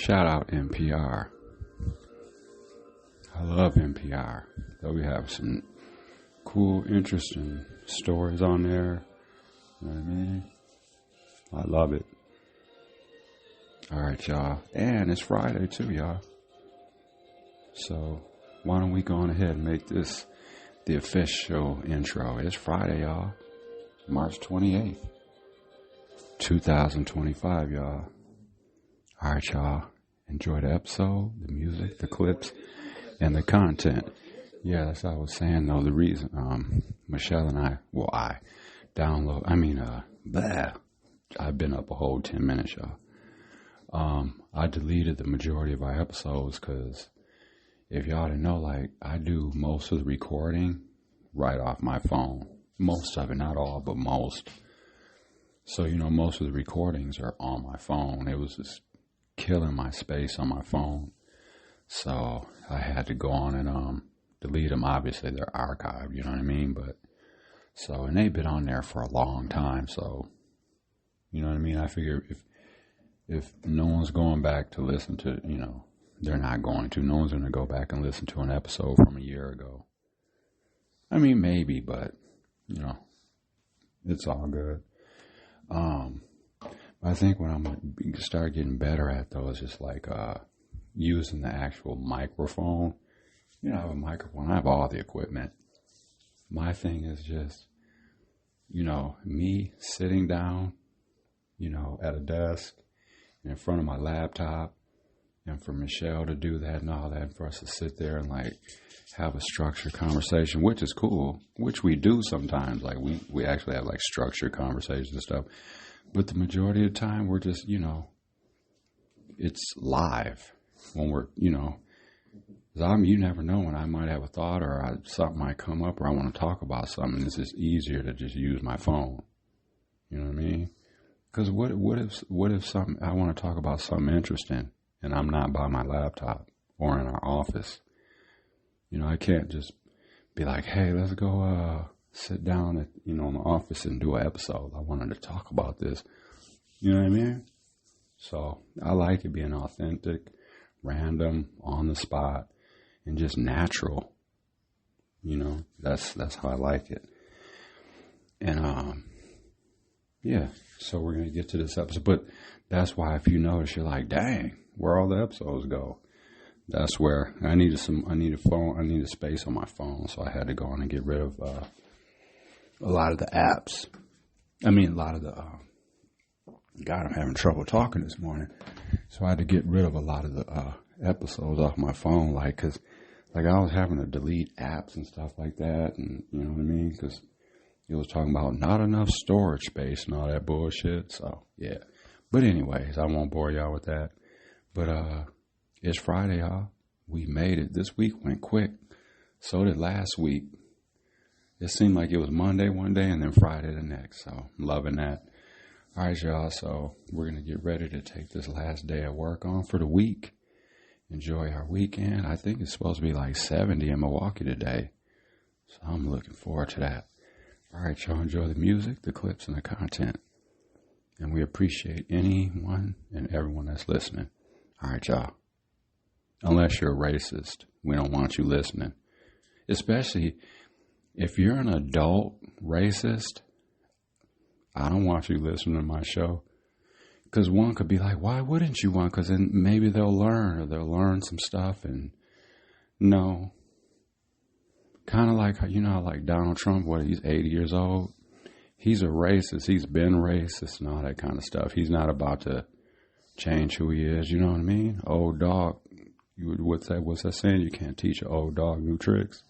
Shout out NPR. I love NPR. Though we have some cool, interesting stories on there. You know what I mean? I love it. Alright, y'all. And it's Friday too, y'all. So why don't we go on ahead and make this the official intro. It's Friday, y'all. March 28th, 2025, y'all. Alright, y'all. Enjoy the episode, the music, the clips, and the content. Yeah, that's what I was saying, though. The reason, Michelle and I I've been up a whole 10 minutes, y'all. I deleted the majority of our episodes because if y'all didn't know, like, I do most of the recording right off my phone. Most of it, not all, but most. So, most of the recordings are on my phone. It was just killing my space on my phone. So I had to go on and delete them. Obviously, they're archived, you know what I mean? And they've been on there for a long time. So, you know what I mean? I figure if no one's going back to listen to, they're not going to. No one's going to go back and listen to an episode from a year ago. I mean, maybe, but, it's all good. I think what I'm going to start getting better at, though, is just like using the actual microphone. I have a microphone. I have all the equipment. My thing is just, me sitting down, at a desk in front of my laptop, and for Michelle to do that and all that, for us to sit there and like have a structured conversation, which is cool, which we do sometimes. Like we actually have like structured conversations and stuff. But the majority of the time we're just, it's live when we're, you never know when I might have a thought or something might come up or I want to talk about something. It's just easier to just use my phone. You know what I mean? Because what if something, I want to talk about something interesting and I'm not by my laptop or in our office. I can't just be like, hey, let's go sit down at, in the office and do an episode. I wanted to talk about this. You know what I mean? So I like it being authentic, random, on the spot, and just natural. That's how I like it. And, yeah, so we're going to get to this episode. But that's why if you notice, you're like, dang, where all the episodes go? That's where I needed a space on my phone. So I had to go on and get rid of a lot of the apps. God, I'm having trouble talking this morning. So I had to get rid of a lot of the episodes off my phone, cause I was having to delete apps and stuff like that, and you know what I mean? Cause it was talking about not enough storage space and all that bullshit. So yeah. But anyways, I won't bore y'all with that. But it's Friday, y'all. We made it. This week went quick. So did last week. It seemed like it was Monday one day and then Friday the next. So I'm loving that. All right, y'all. So we're going to get ready to take this last day of work on for the week. Enjoy our weekend. I think it's supposed to be like 70 in Milwaukee today. So I'm looking forward to that. All right, y'all. Enjoy the music, the clips, and the content. And we appreciate anyone and everyone that's listening. All right, y'all. Unless you're a racist, we don't want you listening. Especially if you're an adult racist, I don't want you listening to my show. Because one could be like, why wouldn't you want? Because then maybe they'll learn some stuff. And no. Kind of like, like Donald Trump, he's 80 years old. He's a racist. He's been racist and all that kind of stuff. He's not about to change who he is. You know what I mean? Old dog. What's that saying? You can't teach an old dog new tricks.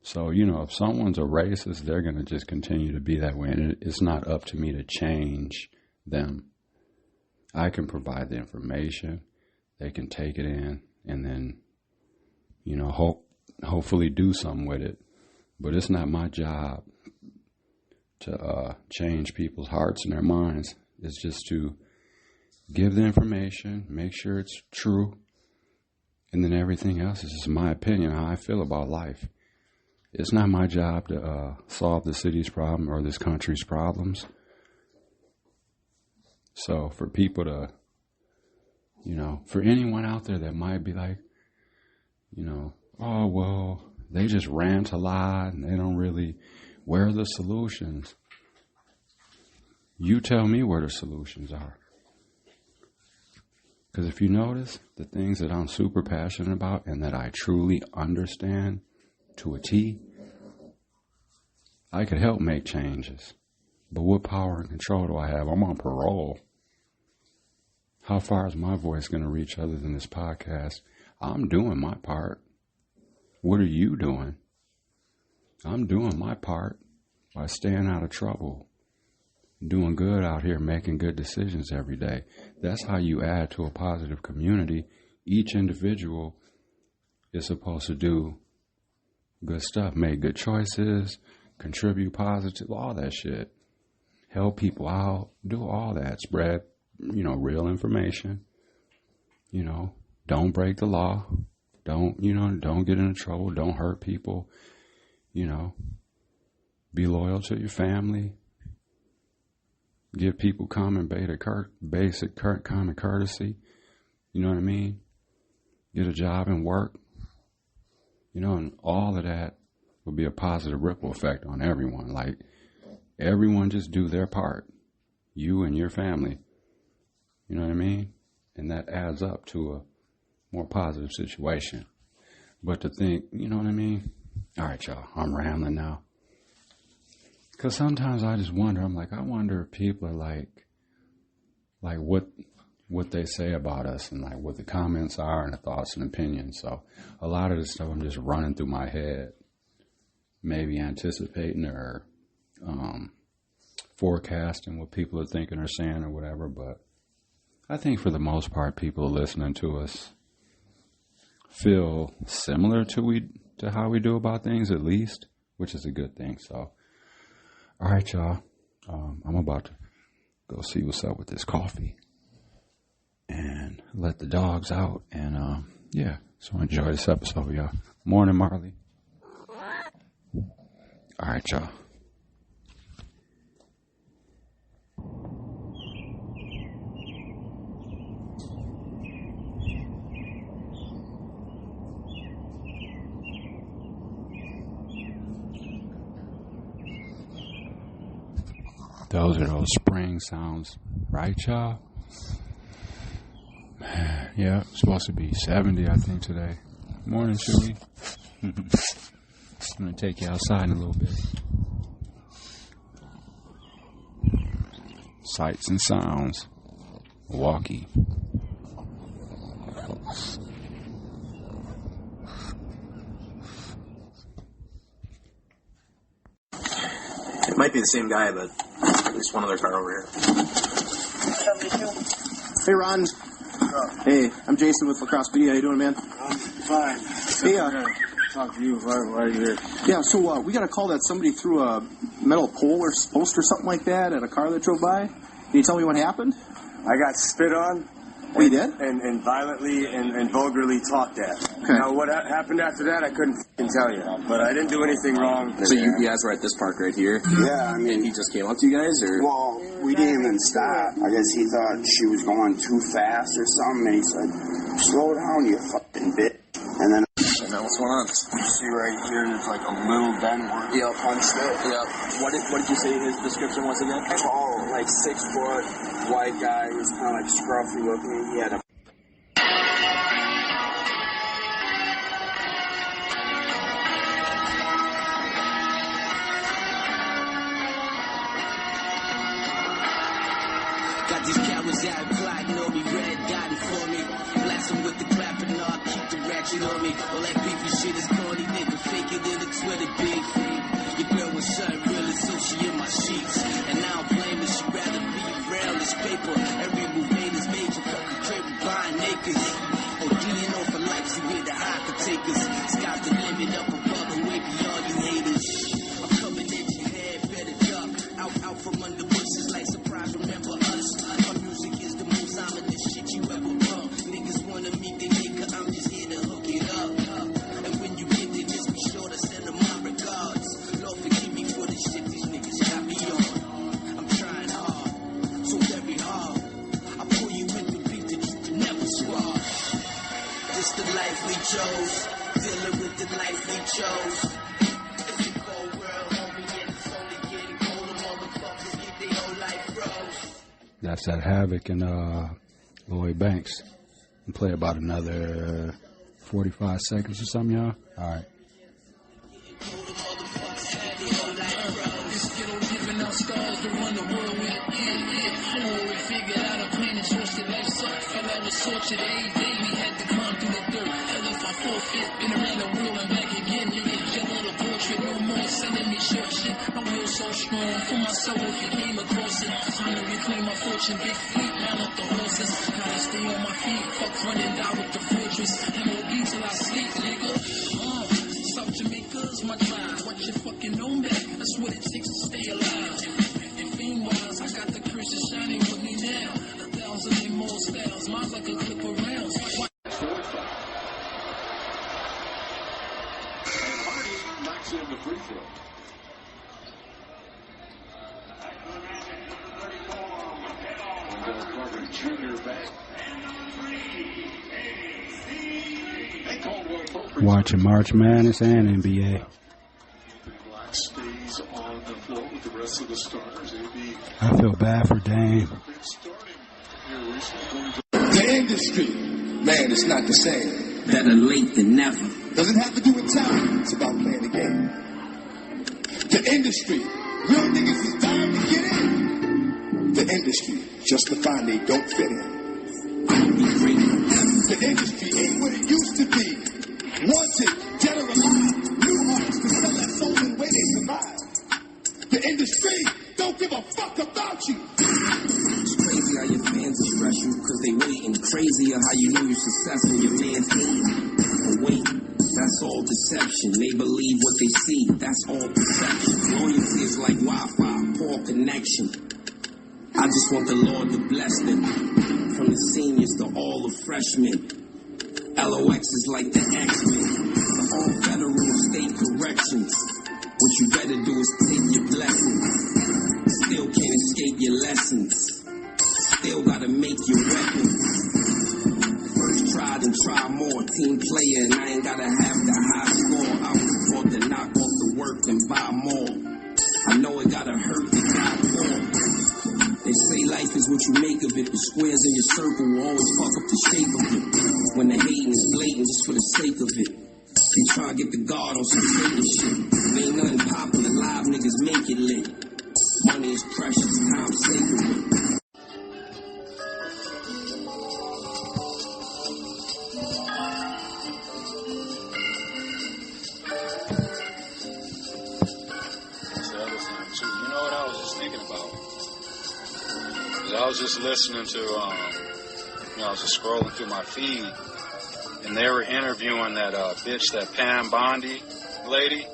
So, if someone's a racist, they're going to just continue to be that way. And it's not up to me to change them. I can provide the information. They can take it in and then, hopefully do something with it. But it's not my job to change people's hearts and their minds. It's just to give the information, make sure it's true, and then everything else is just my opinion, how I feel about life. It's not my job to solve the city's problem or this country's problems. So for people to You know, for anyone out there that might be like, you know, oh, well, they just rant a lot and they don't really, where are the solutions? You tell me where the solutions are. Because if you notice, the things that I'm super passionate about and that I truly understand to a T, I could help make changes. But what power and control do I have? I'm on parole. How far is my voice going to reach other than this podcast? I'm doing my part. What are you doing? I'm doing my part by staying out of trouble, doing good out here, making good decisions every day. That's how you add to a positive community. Each individual is supposed to do good stuff, make good choices, contribute positive, all that shit. Help people out, do all that, spread, you know, real information. You know, don't break the law. Don't get into trouble. Don't hurt people. You know, be loyal to your family. Give people basic common courtesy. You know what I mean? Get a job and work. You know, and all of that will be a positive ripple effect on everyone. Like, everyone just do their part. You and your family. You know what I mean? And that adds up to a more positive situation. But to think, you know what I mean? All right, y'all, I'm rambling now. Because sometimes I just wonder, I wonder if people are like what they say about us and like what the comments are and the thoughts and opinions. So a lot of this stuff I'm just running through my head, maybe anticipating or forecasting what people are thinking or saying or whatever. But I think for the most part, people listening to us feel similar to how we do about things, at least, which is a good thing. So, all right, y'all. I'm about to go see what's up with this coffee and let the dogs out. And, yeah, so enjoy this episode, y'all. Morning, Marley. All right, y'all. Those are those spring sounds, right, y'all? Yeah, it's supposed to be 70, I think, today. Morning, Chewy. I'm going to take you outside in a little bit. Sights and sounds. Milwaukee. It might be the same guy, but there's one other car over here. 72. Hey, Ron. Hey, I'm Jason with Lacrosse Media. How you doing, man? I'm fine. Hey, talk to you. Why are you here? Yeah, so we got a call that somebody threw a metal pole or post or something like that at a car that drove by. Can you tell me what happened? I got spit on. Oh, you did? And violently and vulgarly talked at. Okay. Now, what happened after that, I couldn't tell you. But I didn't do anything wrong. So you guys were at this park right here? Yeah, I mean... And he just came up to you guys, or...? Well, we didn't even stop. I guess he thought she was going too fast or something, and he said, slow down, you fucking bitch. And then... And then what's going on? You see right here, there's like a little bend where he punched it. Yeah. What did you say his description was again? Tall, like 6 foot, white guy. He was kind of like scruffy looking. He had a... Got these cowards out plotting on me, red dotting for me. Blasting with the clapping knob, keep the ratchet on me. All that beefy shit is corny, nigga. Fake it in the Twitter, big thing. Your girl was something really, so she in my sheets. And I don't blame her, she'd rather be around this paper. Every move made is major, fucking crib buying acres. ODing off for life, see where the high could take us. Sky's the limit, up above and way beyond you haters. I'm coming at your head, better duck. Out from under bushes like surprise, remember us. My music is the most ominous shit you ever run. Niggas wanna meet the nigga, I'm just here to hook it up. And when you get there, just be sure to send them my regards. Lord forgive me for the shit these niggas got me on. I'm trying hard, so very hard. I pull you with the beat that you can never it's the life we chose. Dealing with the life we chose. It's a cold world, homie, and it's only getting colder. Motherfuckers get their whole life froze. That's that Havoc and Lloyd Banks. And play about another 45 seconds or something, y'all. All right. Tortured every day, we had to climb through the dirt. Hell if I forfeit, been around the world and back again. You get your little portrait, no more sending me short shit. My will so strong for my soul if you came across it. Time to reclaim my fortune, big fleet, mount up the horses. Gotta stay on my feet, fuck running down with the fortress. MOB till I sleep, nigga. South Jamaica's my tribe. Watch your fucking own back, that's what it takes to stay alive. And fame-wise, I got the curses shining with me now. 1,000 and more styles, mine's like a clip of rounds. And Hardy knocks in the free throw. Wendell Carter Jr. back. Watching March Madness and NBA. Black stays on the floor with the rest of the starters. I feel bad for Dame. The industry, man, it's not the same. Better late than never. Doesn't have to do with time. It's about playing the game. The industry, real niggas is dying to get in. The industry, just to find they don't fit in. The industry ain't what it used to be. Wanted, dead or alive. New artists to sell their souls in way they survive. The industry don't give a fuck about you. It's crazy how your fans are stressing because they waiting. Crazier how you know you're successful, your man's hating. But wait, that's all deception. They believe what they see, that's all perception. Loyalty is like Wi-Fi, poor connection. I just want the Lord to bless them. From the seniors to all the freshmen. LOX is like the X-Men. The all federal state corrections. What you better do is take your blessings. Still can't escape your lessons. Still gotta make your weapons. First try, then try more. Team player, and I ain't gotta have the high score. I was taught to knock off the work and buy more. I know it gotta hurt to die more. They say life is what you make of it. The squares in your circle will always fuck up the shape of it. When the hating is blatant just for the sake of it. They try to get the guard on some Satan shit. There ain't nothing popular, live niggas make it lit. Money is precious, time sacred. You know what I was just thinking about? I was just listening to, I was just scrolling through my feed, and they were interviewing that bitch, that Pam Bondi lady,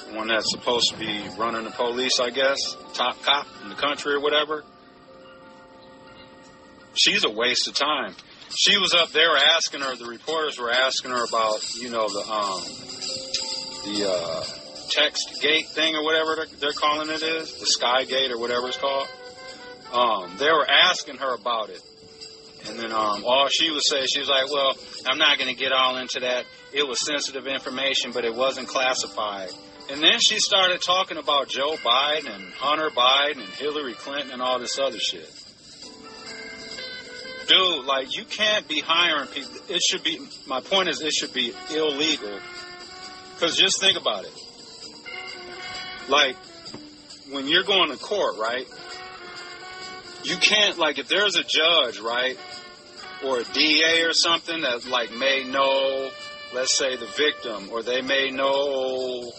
the one that's supposed to be running the police, I guess, top cop in the country or whatever. She's a waste of time. She was up there asking her, the reporters were asking her about, the text gate thing or whatever they're calling it is, the Sky Gate or whatever it's called. They were asking her about it. And then all she would say, she was like, well, I'm not going to get all into that. It was sensitive information, but it wasn't classified. And then she started talking about Joe Biden and Hunter Biden and Hillary Clinton and all this other shit. Dude, like, you can't be hiring people. It should be, my point is, it should be illegal. Because just think about it. Like, when you're going to court, right? You can't, like, if there's a judge, right, or a DA or something that, like, may know, let's say, the victim, or they may know,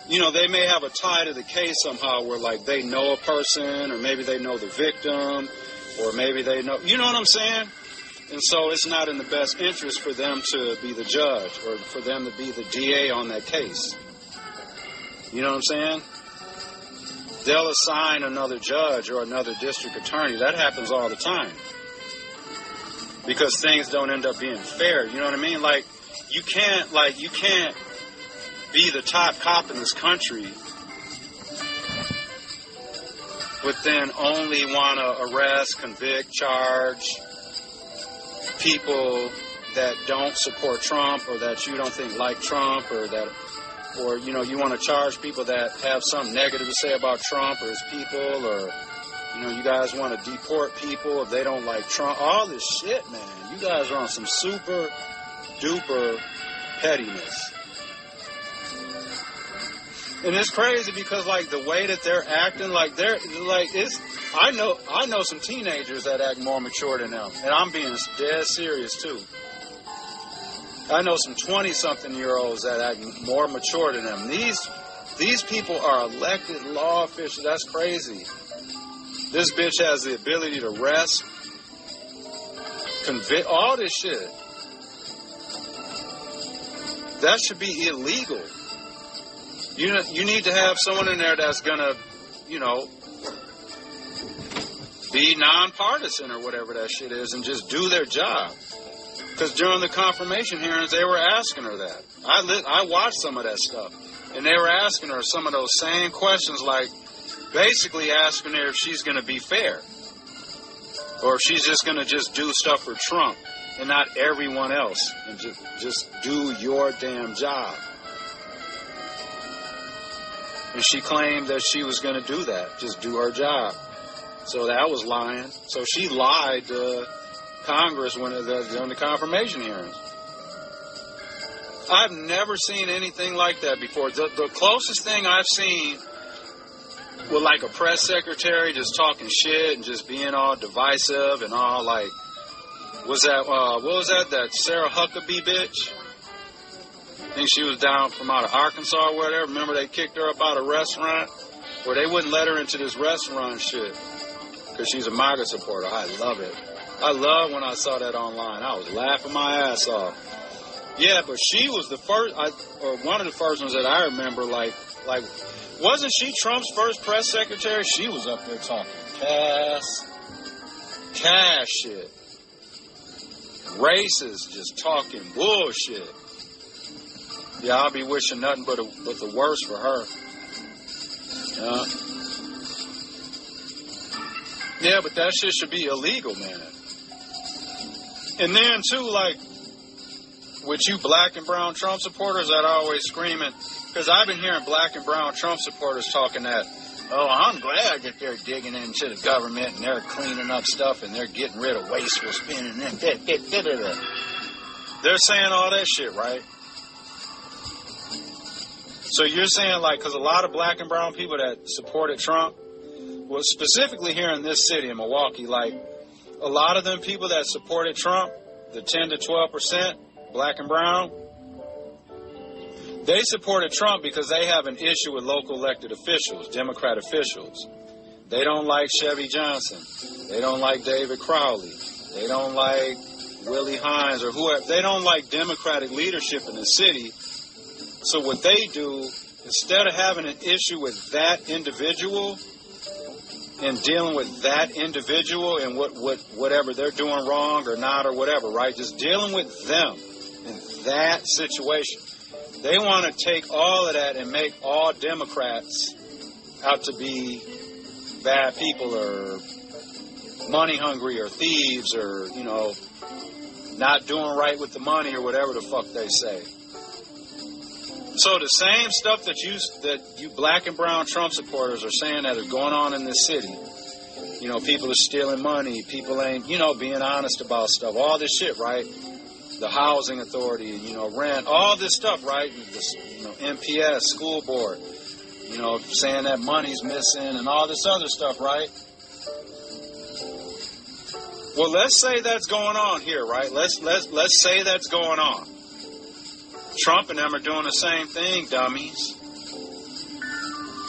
they may have a tie to the case somehow where, like, they know a person, or maybe they know the victim, or maybe they know, you know what I'm saying? And so it's not in the best interest for them to be the judge, or for them to be the DA on that case. You know what I'm saying? They'll assign another judge or another district attorney. That happens all the time. Because things don't end up being fair. You know what I mean? Like, you can't be the top cop in this country, but then only want to arrest, convict, charge people that don't support Trump, or that you don't think like Trump, or that, or, you know, you want to charge people that have something negative to say about Trump or his people, or, you know, you guys want to deport people if they don't like Trump. All this shit, man. You guys are on some super duper pettiness. And it's crazy because, like, the way that they're acting, like, they're, like, it's, I know some teenagers that act more mature than them. And I'm being dead serious, too. I know some 20-something-year-olds that act more mature than them. These people are elected law officials. That's crazy. This bitch has the ability to arrest, convict, all this shit. That should be illegal. You need to have someone in there that's going to, you know, be nonpartisan or whatever that shit is and just do their job. Because during the confirmation hearings, they were asking her that. I watched some of that stuff. And they were asking her some of those same questions, like basically asking her if she's going to be fair. Or if she's just going to just do stuff for Trump and not everyone else. And just do your damn job. And she claimed that she was going to do that, just do her job. So that was lying. So she lied to Congress during the confirmation hearings. I've never seen anything like that before. The closest thing I've seen with like a press secretary just talking shit and just being all divisive and all like, what was that Sarah Huckabee bitch? I think she was down from out of Arkansas or whatever. Remember they kicked her up out of a restaurant? Or they wouldn't let her into this restaurant shit. Because she's a MAGA supporter. I love it. I love when I saw that online. I was laughing my ass off. Yeah, but she was the first, or one of the first ones that I remember, like, wasn't she Trump's first press secretary? She was up there talking cash shit. Racist, just talking bullshit. Yeah, I'll be wishing nothing but the worst for her. Yeah, but that shit should be illegal, man. And then, too, like, with you black and brown Trump supporters that are always screaming, because I've been hearing black and brown Trump supporters talking that, oh, I'm glad that they're digging into the government and they're cleaning up stuff and they're getting rid of wasteful spending and They're saying all that shit, right? So you're saying, like, because a lot of black and brown people that supported Trump, well, specifically here in this city, in Milwaukee, like, a lot of them people that supported Trump, the 10 to 12%, black and brown, they supported Trump because they have an issue with local elected officials, Democrat officials. They don't like Chevy Johnson. They don't like David Crowley. They don't like Willie Hines or whoever. They don't like Democratic leadership in the city. So what they do, instead of having an issue with that individual and dealing with that individual and whatever they're doing wrong or not or whatever, right? Just dealing with them in that situation. They want to take all of that and make all Democrats out to be bad people or money hungry or thieves or, you know, not doing right with the money or whatever the fuck they say. So the same stuff that you black and brown Trump supporters are saying that is going on in this city. You know, people are stealing money. People ain't, you know, being honest about stuff. All this shit, right? The housing authority, you know, rent, all this stuff, right? This, you know, MPS, school board, you know, saying that money's missing and all this other stuff, right? Well, let's say that's going on here, right? Let's say that's going on. Trump and them are doing the same thing, dummies.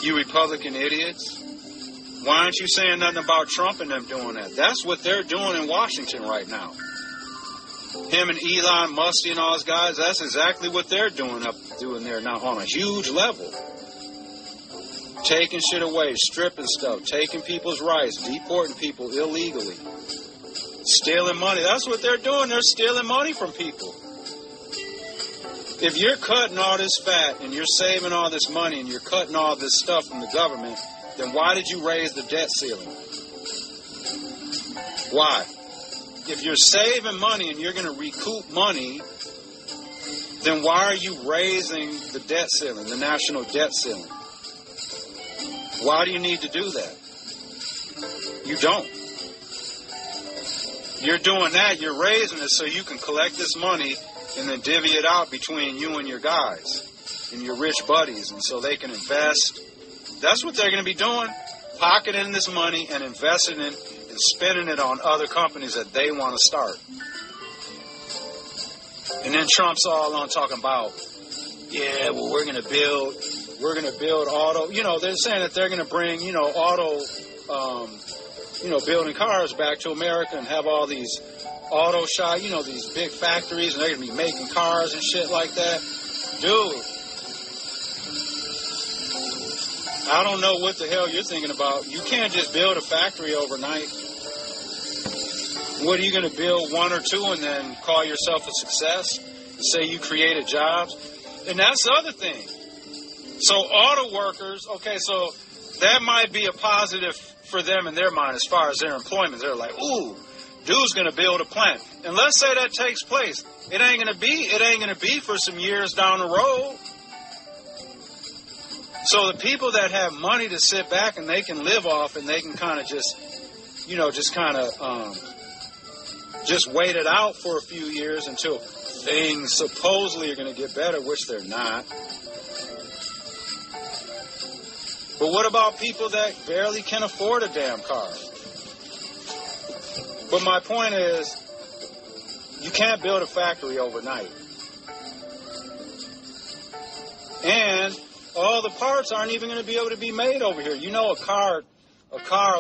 You Republican idiots. Why aren't you saying nothing about Trump and them doing that? That's what they're doing in Washington right now. Him and Elon Musk and all those guys, that's exactly what they're doing there now on a huge level. Taking shit away, stripping stuff, taking people's rights, deporting people illegally. Stealing money. That's what they're doing. They're stealing money from people. If you're cutting all this fat and you're saving all this money and you're cutting all this stuff from the government, then why did you raise the debt ceiling? Why? if you're saving money and you're going to recoup money, then why are you raising the debt ceiling, the national debt ceiling? Why do you need to do that? You don't. You're doing that, you're raising it so you can collect this money and then divvy it out between you and your guys and your rich buddies, and so they can invest. That's what they're going to be doing, pocketing this money and investing it and spending it on other companies that they want to start. And then Trump's all on talking about, yeah, well, we're going to build auto. You know, they're saying that they're going to bring, you know, auto, building cars back to America and have all these auto shop, you know, these big factories, and they're going to be making cars and shit like that. Dude, I don't know what the hell you're thinking about. You can't just build a factory overnight. What, are you going to build one or two and then call yourself a success and say you created jobs? And that's the other thing. So auto workers, okay, so that might be a positive for them in their mind as far as their employment. They're like, ooh, dude's going to build a plant. And let's say that takes place. It ain't going to be for some years down the road. So the people that have money to sit back and they can live off and they can kind of just wait it out for a few years until things supposedly are going to get better, which they're not. But what about people that barely can afford a damn car? But my point is, you can't build a factory overnight. And all the parts aren't even going to be able to be made over here. You know, a car,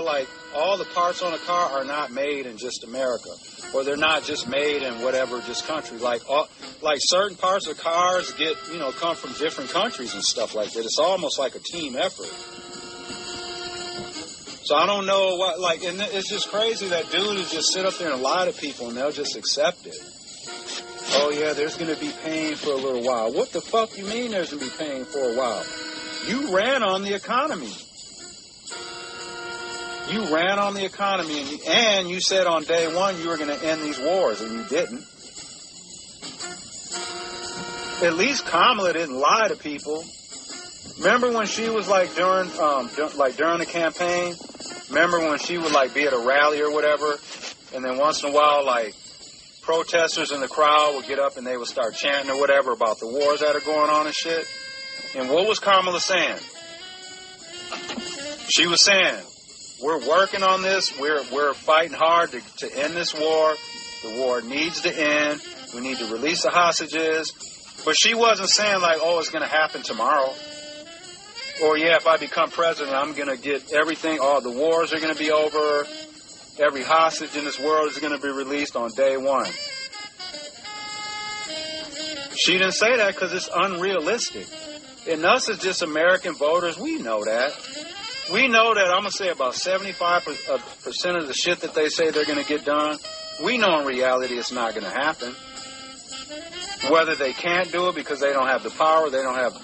like all the parts on a car are not made in just America. Or they're not just made in whatever just country. Like certain parts of cars come from different countries and stuff like that. It's almost like a team effort. So I don't know what, and it's just crazy that dude is just sit up there and lie to people and they'll just accept it. Oh yeah, there's going to be pain for a little while. What the fuck you mean there's going to be pain for a while? You ran on the economy. You ran on the economy, and you said on day one you were going to end these wars, and you didn't. At least Kamala didn't lie to people. Remember when she was during the campaign? Remember when she would be at a rally or whatever, and then once in a while protesters in the crowd would get up and they would start chanting or whatever about the wars that are going on and shit. And what was Kamala saying? She was saying, we're working on this. We're fighting hard to end this war. The war needs to end. We need to release the hostages. But she wasn't saying it's going to happen tomorrow. Or, yeah, if I become president, I'm going to get everything. All the wars are going to be over. Every hostage in this world is going to be released on day one. She didn't say that because it's unrealistic. And us as just American voters, we know that. We know that, I'm going to say about 75% of the shit that they say they're going to get done, we know in reality it's not going to happen. Whether they can't do it because they don't have the power, they don't have,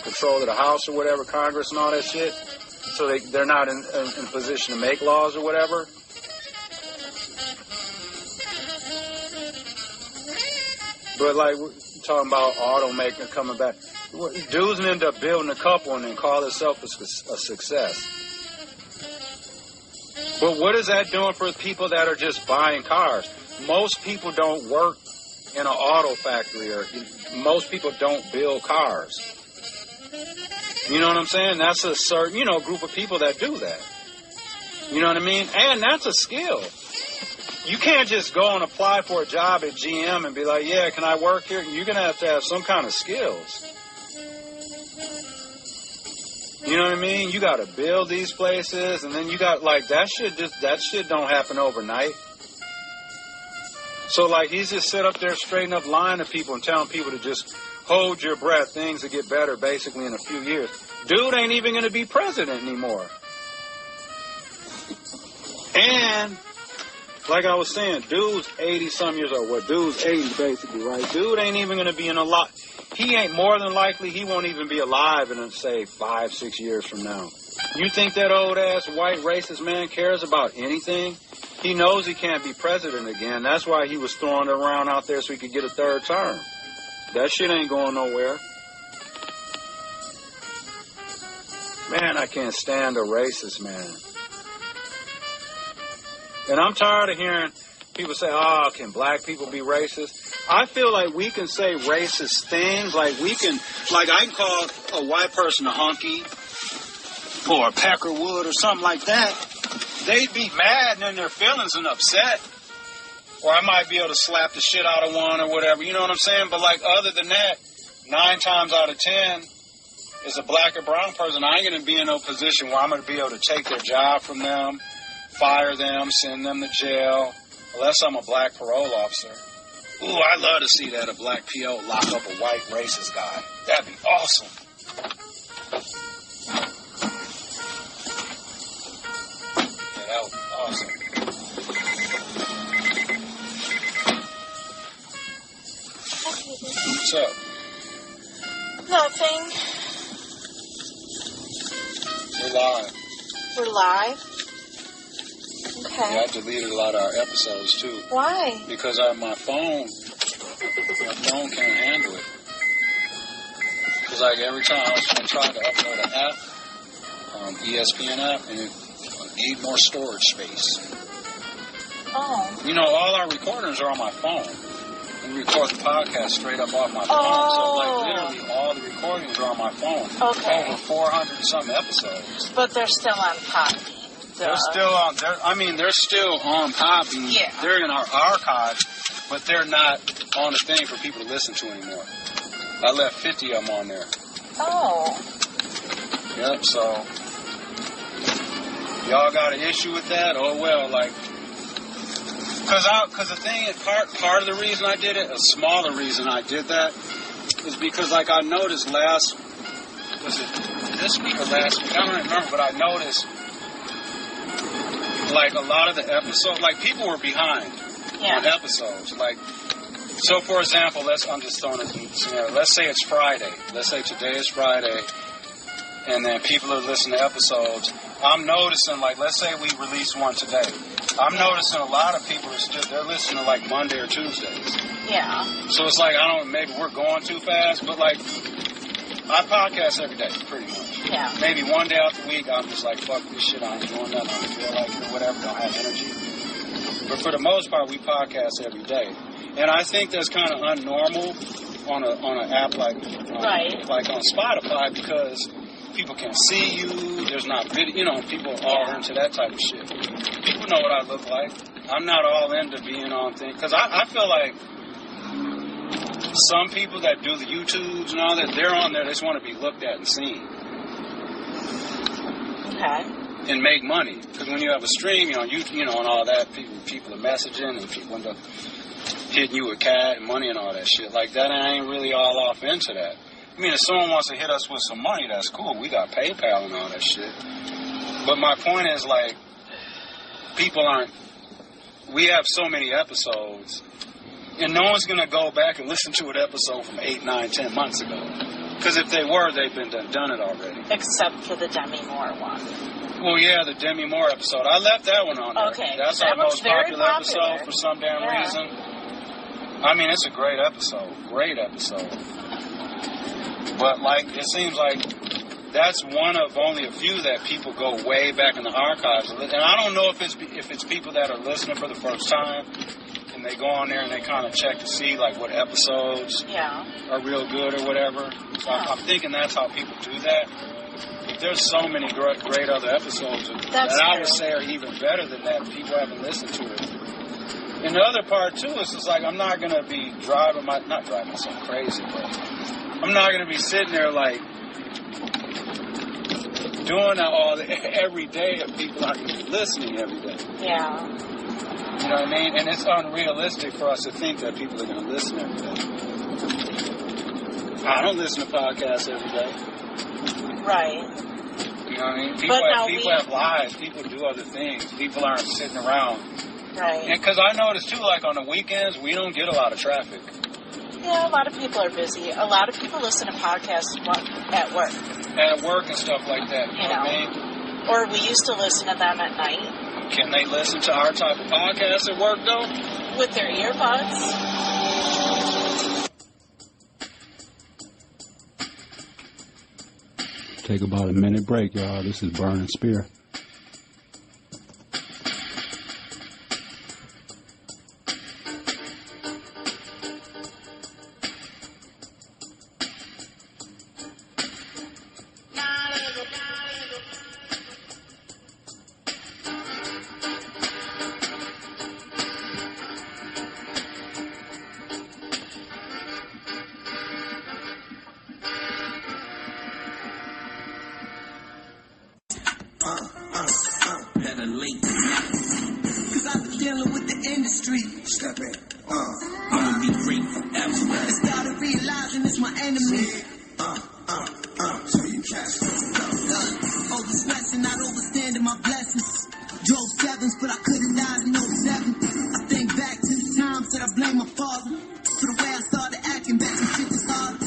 control of the House or whatever, Congress and all that shit, so they're not in position to make laws or whatever. But we're talking about automaker coming back. Dudes end up building a couple and then call themselves a success. But what is that doing for people that are just buying cars? Most people don't work in an auto factory, or most people don't build cars. You know what I'm saying? That's a certain, group of people that do that. You know what I mean? And that's a skill. You can't just go and apply for a job at GM and be like, yeah, can I work here? You're going to have some kind of skills. You know what I mean? You got to build these places, and then you got, that shit don't happen overnight. So, he's just sit up there straighten up lying to people and telling people to just hold your breath. Things will get better basically in a few years. Dude ain't even going to be president anymore. And, like I was saying, dude's 80-some years old. Well, dude's 80 basically, right? Dude ain't even going to be in a lot. He ain't more than likely, he won't even be alive in, say, 5-6 years from now. You think that old-ass white racist man cares about anything? He knows he can't be president again. That's why he was throwing it around out there so he could get a third term. That shit ain't going nowhere. Man, I can't stand a racist, man. And I'm tired of hearing people say, oh, can black people be racist? I feel like we can say racist things. Like we can, like I can call a white person a hunky or a peckerwood or something like that. They'd be mad and in their feelings and upset. Or I might be able to slap the shit out of one or whatever. You know what I'm saying? But like other than that, 9 times out of 10, as a black or brown person, I ain't going to be in no position where I'm going to be able to take their job from them, fire them, send them to jail, unless I'm a black parole officer. Ooh, I'd love to see that, a black PO lock up a white racist guy. That'd be awesome. Yeah, that would be awesome. What's up? Nothing. We're live. We're live? Okay. Yeah, I deleted a lot of our episodes, too. Why? Because my phone can't handle it. Because like every time I was trying to upload an app, ESPN app, and it need more storage space. Oh. You know, all our recordings are on my phone. We record the podcast straight up off my phone. So, like, literally all the recordings are on my phone. Okay. Over 400-something episodes. But they're still on Podbean. They're still on. They're still on Podbean. Yeah. They're in our archive, but they're not on the thing for people to listen to anymore. I left 50 of them on there. Oh. Yep. So y'all got an issue with that? Oh well, like. Because the thing, part of the reason I did it, a smaller reason I did that, is because, like, I noticed was it this week or last week? I don't remember, but I noticed, like, a lot of the episodes, like, people were behind on episodes. Like, so, for example, I'm just throwing this scenario. Let's say it's Friday. Let's say today is Friday, and then people are listening to episodes. I'm noticing, like, let's say we release one today. I'm noticing a lot of people they're listening to like Monday or Tuesdays. Yeah. So it's like, maybe we're going too fast, but like, I podcast every day, pretty much. Yeah. Maybe one day out the week, I'm just like, fuck this shit, I ain't doing nothing, I don't feel like it or whatever, don't have energy. But for the most part, we podcast every day. And I think that's kind of unnormal on an app like on Spotify, because people can see you, there's not video, you know, people are all into that type of shit. People know what I look like. I'm not all into being on things, because I feel like some people that do the YouTubes and all that, they're on there, they just want to be looked at and seen. Okay. And make money. Because when you have a stream, you know, and all that, people are messaging and people end up hitting you with cat and money and all that shit. Like, that I ain't really all off into that. I mean, if someone wants to hit us with some money, that's cool. We got PayPal and all that shit. But my point is, like, we have so many episodes, and no one's going to go back and listen to an episode from 8, 9, 10 months ago. Because if they were, they've been done it already. Except for the Demi Moore one. Well, yeah, the Demi Moore episode. I left that one on there. Okay. That's our most popular episode for some damn reason. I mean, it's a great episode. Great episode. But, like, it seems like that's one of only a few that people go way back in the archives. And I don't know if it's people that are listening for the first time, and they go on there and they kind of check to see, like, what episodes are real good or whatever. So I'm thinking that's how people do that. But there's so many great other episodes that I would say are even better than that. People haven't listened to it. And the other part, too, is it's like I'm not going to be not driving myself crazy, but I'm not going to be sitting there, like, doing that every day if people aren't listening every day. Yeah. You know what I mean? And it's unrealistic for us to think that people are going to listen every day. I don't listen to podcasts every day. Right. You know what I mean? People have lives. People do other things. People aren't sitting around. Right. And because I notice, too, like on the weekends, we don't get a lot of traffic. Yeah, a lot of people are busy. A lot of people listen to podcasts at work. At work and stuff like that. You know what I mean? Or we used to listen to them at night. Can they listen to our type of podcast at work, though? With their earbuds? Take about a minute break, y'all. This is Burning Spear. Better late than never. Cause I've been dealing with the industry. Step in. I'ma be great forever. I started realizing it's my enemy. So you catch Overstressing, not overstanding my blessings. Drove sevens, but I could've died in 07. I think back to the times that I blame my father for the way I started acting back when shit was harder.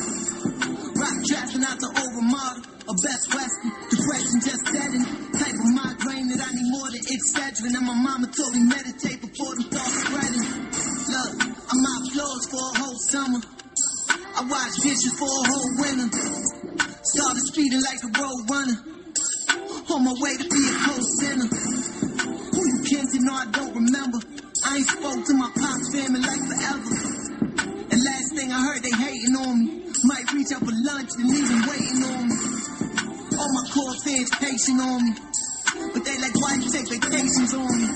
Rock trapping out the overmodel. A Best Western, depression just setting. Type of migraine that I need more than Excedrin. And my mama told me meditate before the thoughts spreading. Look, I'm out floors for a whole summer. I washed dishes for a whole winter. Started speeding like a road runner. On my way to be a co-sinner. Who you kids, you know I don't remember. I ain't spoke to my pops family like forever. And last thing I heard, they hating on me. Might reach out for lunch and leave them waiting on me. All my core fans patient on me. But they like, why you take vacations on me?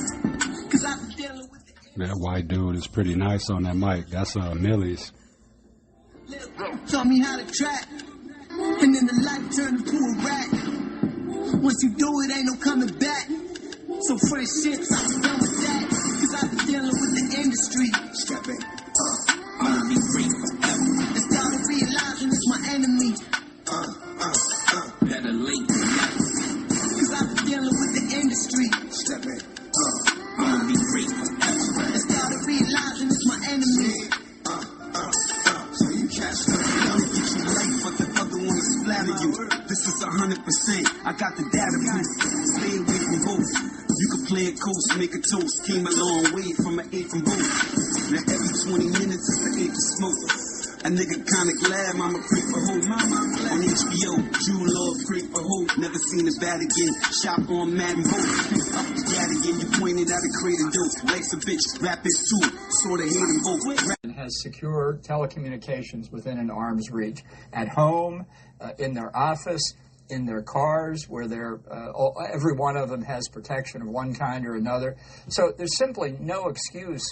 Cause I've been dealing with That white dude is pretty nice on that mic. That's Millie's. Taught me how to trap. And then the life turned into a rat. Once you do it, ain't no coming back. So friendships, I'm done with that. Cause I've been dealing with the industry. Step in. I'ma be great forever. I started realizing it's my enemy. Better late than never. Cause I've been dealing with the industry. Step in. I'ma be great forever. I started realizing it's my enemy. So you catch them. One get you late, but the other one is splatter you. This is 100%. I got the data proof. Stay away from both. You can play it coast, make a toast. Came a long way from an 8 from both. Now every 20 minutes is the 8 to smoke. A nigga kinda glad mama pray for hope. On HBO, Jew Lord pray for hope. Never seen a bad again. Shop on Madden Vote. Pick up the gat again. You pointed at a crater dope. Likes a bitch, rap is too. Sorta hate them both. Has secure telecommunications within an arm's reach. At home, in their office, in their cars, where they're every one of them has protection of one kind or another. So there's simply no excuse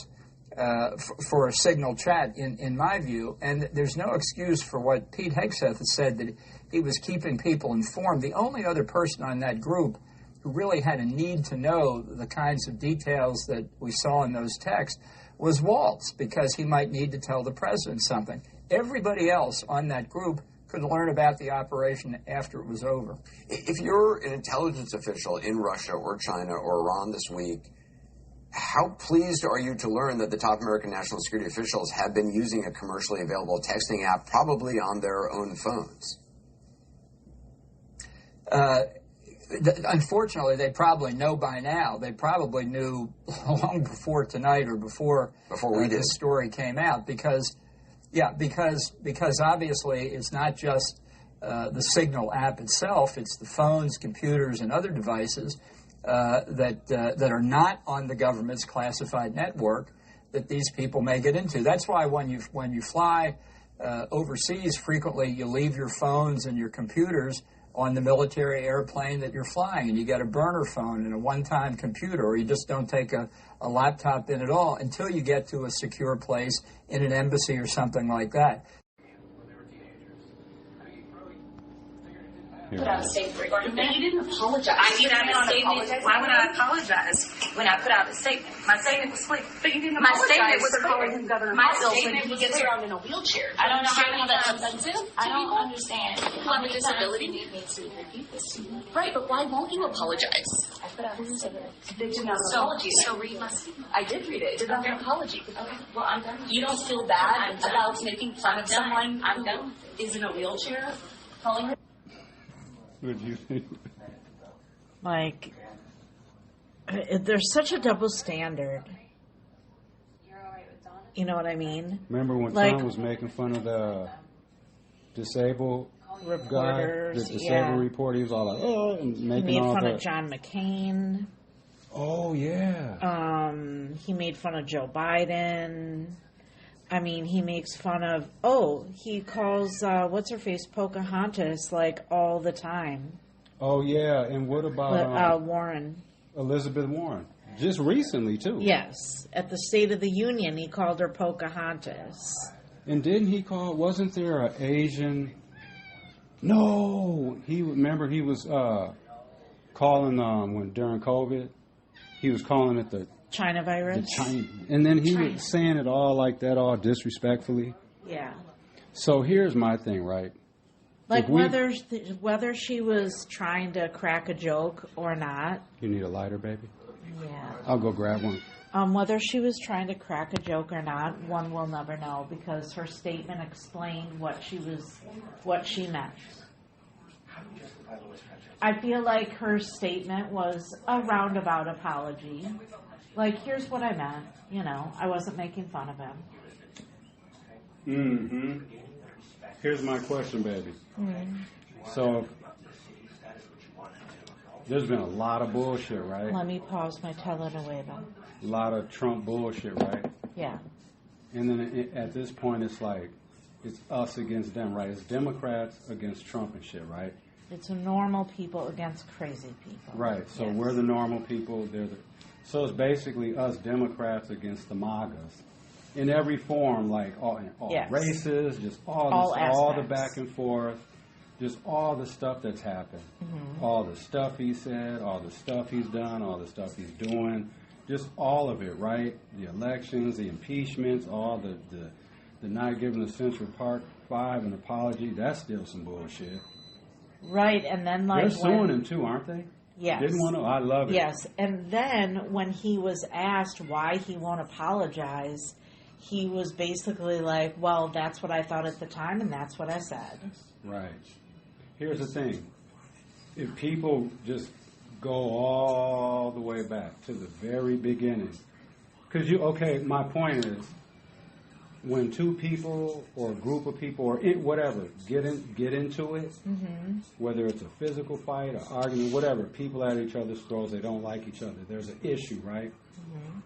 for a signal chat, in my view, and there's no excuse for what Pete Hegseth has said, that he was keeping people informed. The only other person on that group who really had a need to know the kinds of details that we saw in those texts was Waltz, because he might need to tell the president something. Everybody else on that group could learn about the operation after it was over. If you're an intelligence official in Russia or China or Iran this week, how pleased are you to learn that the top American national security officials have been using a commercially available texting app, probably on their own phones? Unfortunately, they probably know by now. They probably knew long before tonight or before we did. This story came out, because obviously it's not just the Signal app itself. It's the phones, computers, and other devices that are not on the government's classified network that these people may get into. That's why when you fly overseas, frequently you leave your phones and your computers on the military airplane that you're flying, and you get a burner phone and a one-time computer, or you just don't take a laptop in at all until you get to a secure place in an embassy or something like that. Put out a statement regarding that. You didn't apologize. I put out a statement. Why would I apologize when I put out a statement? My statement was split, but you didn't apologize. My statement was calling him Governor. My statement was gets around in a wheelchair. I don't know how that's offensive. I don't understand. People with a disability need me to repeat this to you. Right, but why won't you apologize? I put out a statement. They did not apology. So read my statement. I did read it. It did not an apology. Okay, well, I'm done. You don't feel bad about making fun of someone who is in a wheelchair, calling her. What do you think? Like, there's such a double standard. You know what I mean? Remember when Trump was making fun of the disabled reporters, guy, the disabled reporter? He was all like, oh, and making he made all fun the... of John McCain. Oh, yeah. He made fun of Joe Biden. I mean, he makes fun of... he calls, what's-her-face, Pocahontas, like, all the time. Oh, yeah. And what about... Warren. Elizabeth Warren. Just recently, too. Yes. At the State of the Union, he called her Pocahontas. And didn't he call... Wasn't there an Asian... No! He was calling when during COVID. He was calling it the... China virus? And then he was saying it all like that, all disrespectfully. Yeah. So here's my thing, right? Like whether she was trying to crack a joke or not. You need a lighter, baby? Yeah. I'll go grab one. Whether she was trying to crack a joke or not, one will never know because her statement explained what she meant. I feel like her statement was a roundabout apology. Like, here's what I meant. You know, I wasn't making fun of him. Mm-hmm. Here's my question, baby. Mm-hmm. So, there's been a lot of bullshit, right? Let me pause my telenovela. A lot of Trump bullshit, right? Yeah. And then at this point, it's like, it's us against them, right? It's Democrats against Trump and shit, right? It's normal people against crazy people. Right. So we're the normal people. So it's basically us Democrats against the MAGAs. In every form, like all races, just all the back and forth, just all the stuff that's happened. Mm-hmm. All the stuff he said, all the stuff he's done, all the stuff he's doing, just all of it, right? The elections, the impeachments, all the not giving the Central Park 5 an apology, that's still some bullshit. Right, and then like... They're suing him too, aren't they? Yes. Didn't want to? I love it. Yes, and then when he was asked why he won't apologize, he was basically like, well, that's what I thought at the time, and that's what I said. Right. Here's the thing. If people just go all the way back to the very beginning, because my point is, when two people or a group of people or whatever get into it, mm-hmm. whether it's a physical fight, an argument, whatever, people at each other's throats, they don't like each other. There's an issue, right? Mm-hmm.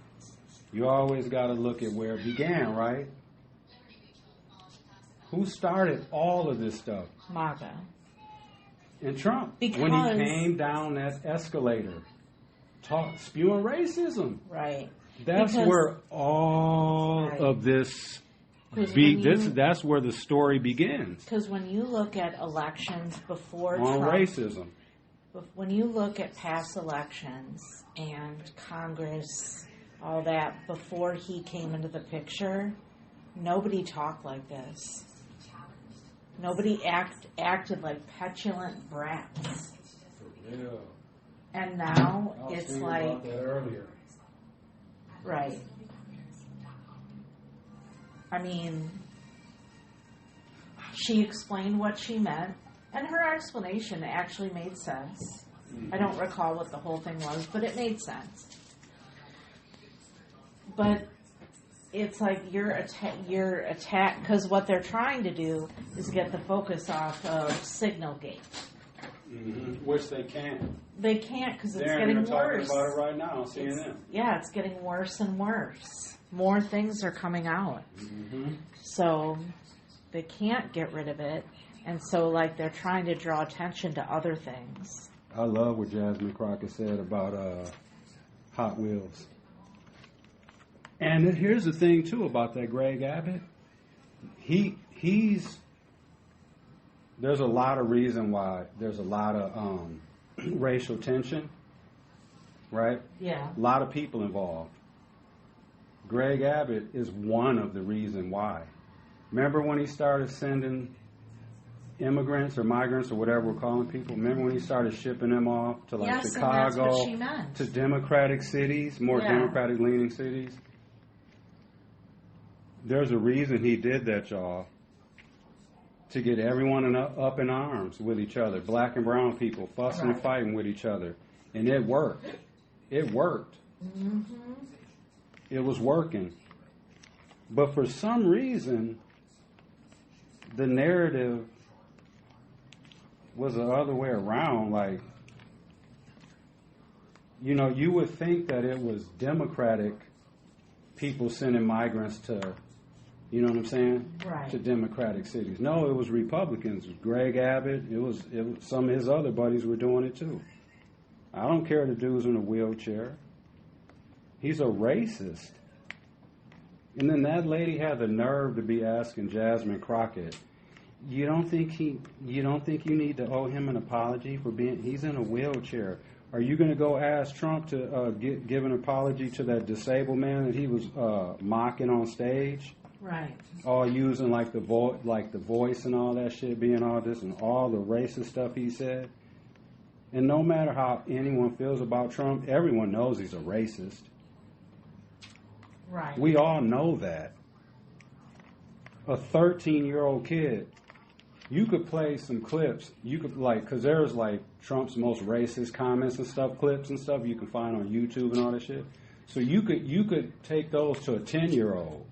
You always got to look at where it began, right? Who started all of this stuff? MAGA. And Trump. When he came down that escalator, spewing racism. Right. That's where all of this... that's where the story begins. Because when you look at elections before Trump, racism, when you look at past elections and Congress, all that, before he came into the picture, nobody talked like this. Nobody acted like petulant brats. Yeah. And now it's like... about that earlier. Right. I mean, she explained what she meant, and her explanation actually made sense. I don't recall what the whole thing was, but it made sense. But it's like you're attack because what they're trying to do is get the focus off of Signalgate. Mm-hmm. Which they can't. They can't because it's Darren, getting you're worse. Talking about it right now on CNN. It's getting worse and worse. More things are coming out. Mm-hmm. So they can't get rid of it. And so, like, they're trying to draw attention to other things. I love what Jasmine Crockett said about Hot Wheels. And here's the thing, too, about that Greg Abbott. He's... There's a lot of reason why there's a lot of racial tension, right? Yeah. A lot of people involved. Greg Abbott is one of the reasons why. Remember when he started sending immigrants or migrants or whatever we're calling people? Remember when he started shipping them off to Chicago, and that's what she meant. To democratic cities, more democratic leaning cities? There's a reason he did that, y'all. To get everyone up in arms with each other, black and brown people fussing and fighting with each other, and it worked. It worked. Mm-hmm. It was working. But for some reason, the narrative was the other way around. Like, you know, you would think that it was Democratic people sending migrants to, you know what I'm saying? Right. To Democratic cities. No, it was Republicans. Greg Abbott. It was some of his other buddies were doing it too. I don't care the dude's in a wheelchair. He's a racist. And then that lady had the nerve to be asking Jasmine Crockett, you don't think you need to owe him an apology for he's in a wheelchair. Are you going to go ask Trump to give an apology to that disabled man that he was mocking on stage? Right. All using like the voice and all that shit, being all this and all the racist stuff he said. And no matter how anyone feels about Trump, everyone knows he's a racist. Right. We all know that. A 13-year-old kid, you could play some clips. You could because there's like Trump's most racist comments and stuff, clips and stuff you can find on YouTube and all that shit. So you could take those to a 10-year-old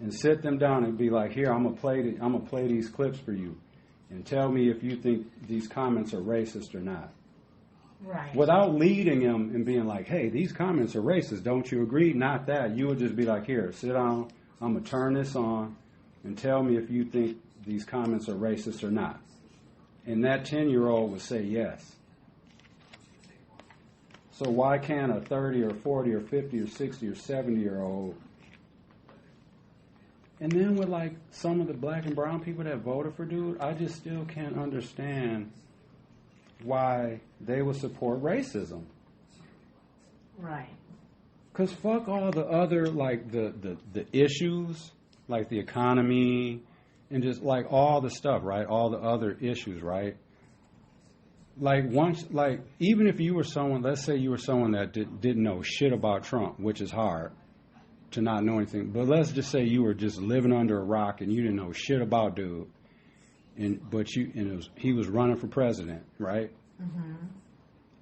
and sit them down and be like, here, I'm gonna play these clips for you, and tell me if you think these comments are racist or not. Right. Without leading him and being like, hey, these comments are racist, don't you agree? Not that. You would just be like, here, sit down, I'm going to turn this on and tell me if you think these comments are racist or not. And that 10-year-old would say yes. So why can't a 30 or 40 or 50 or 60 or 70-year-old? And then with like some of the black and brown people that voted for dude, I just still can't understand why they would support racism. Right. Because fuck all the other, like, the issues, like the economy, and just, like, all the stuff, right? All the other issues, right? Like, even if you were someone, let's say you were someone that didn't know shit about Trump, which is hard to not know anything, but let's just say you were just living under a rock and you didn't know shit about dude. He was running for president, right? Mm-hmm.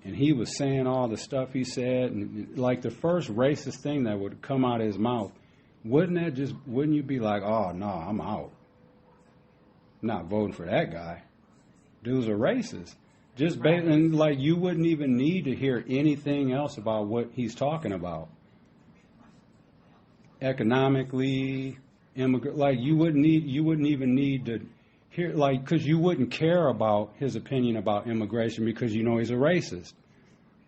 And he was saying all the stuff he said, and like the first racist thing that would come out of his mouth, wouldn't you be like, oh no, I'm out, not voting for that guy? Dude's a racist. And like you wouldn't even need to hear anything else about what he's talking about. Economically, like you wouldn't even need to. Here, like, because you wouldn't care about his opinion about immigration because you know he's a racist.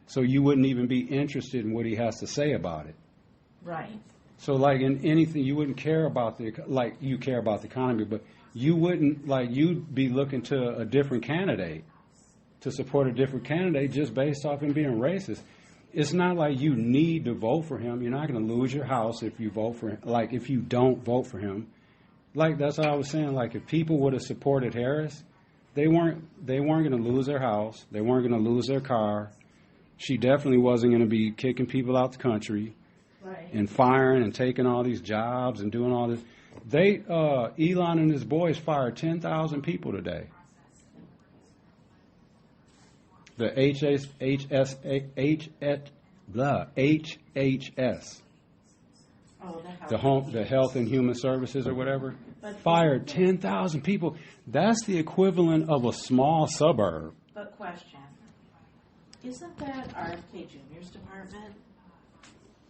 So you wouldn't even be interested in what he has to say about it. Right. So, like, in anything, you wouldn't care about you care about the economy, but you wouldn't, you'd be looking to a different candidate, to support a different candidate just based off him being racist. It's not like you need to vote for him. You're not going to lose your house if you vote for him, if you don't vote for him. Like, that's what I was saying. Like, if people would have supported Harris, they weren't going to lose their house. They weren't going to lose their car. She definitely wasn't going to be kicking people out the country, right, and firing and taking all these jobs and doing all this. Elon and his boys fired 10,000 people today. The HHS. The Health and Human Services or whatever, fired 10,000 people. That's the equivalent of a small suburb. But question, isn't that RFK Jr.'s department?